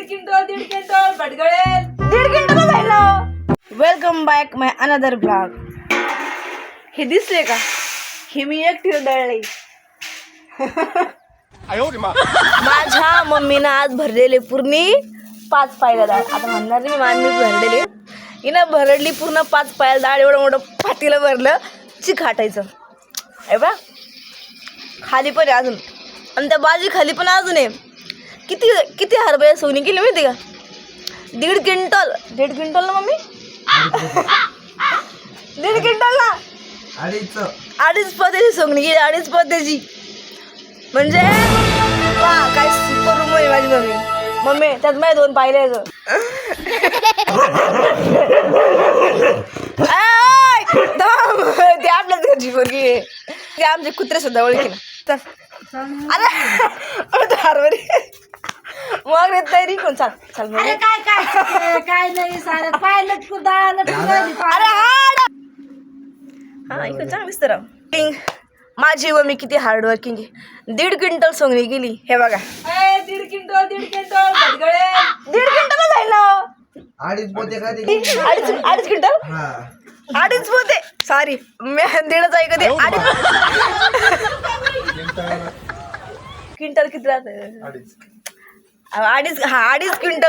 दीड क्विंटल झालं. Welcome back माय another blog. हे दिसले का? हे मी एकटी दळले. माझ्या मम्मीनं आज भरलेले पूर्ण 5 पायला डाळ. आता म्हणणार मी मामी भरलेले, हिनं भरडली पूर्ण 5 पायला डाळ. एवढं मोठं पातीला भरलं चिक हाटायचं. हे बा खाली पण आहे अजून, आणि त्या बाजी खाली पण अजून आहे. किती किती हरभरे सोनी केली माहिती का? 1.5 क्विंटल. 1.5 क्विंटल ना मम्मी? 1.5 क्विंटल ना? अडीच पत्याची सोंगणी गेली. 2.5 पत्याची म्हणजे वा काय सुपर रूम आहे माझी मम्मी. मम्मी त्यात माझे 2 पाहिले ते आपल्याच घरची पोरगी आहे. ते आमचे कुत्रे सुद्धा ओळखी ना. अरे हरभरे मग रे तयारी कोण? चाल चाल. अरे काय नाही सारं पाहिलं तू डाळ. अरे हा इकडे चांगलं दिसतं राव. माझी मम्मी किती हार्डवर्किंग आहे. 1.5 क्विंटल सोंगणी गेली. हे बघा 1.5 क्विंटल 1.5 क्विंटल झालं. 2.5 पोते का? 2.5 क्विंटल 2.5 पोते. सॉरी मी 1.5च आहे कधी. 2.5 क्विंटल किती राहत? 2.5 क्विंटल.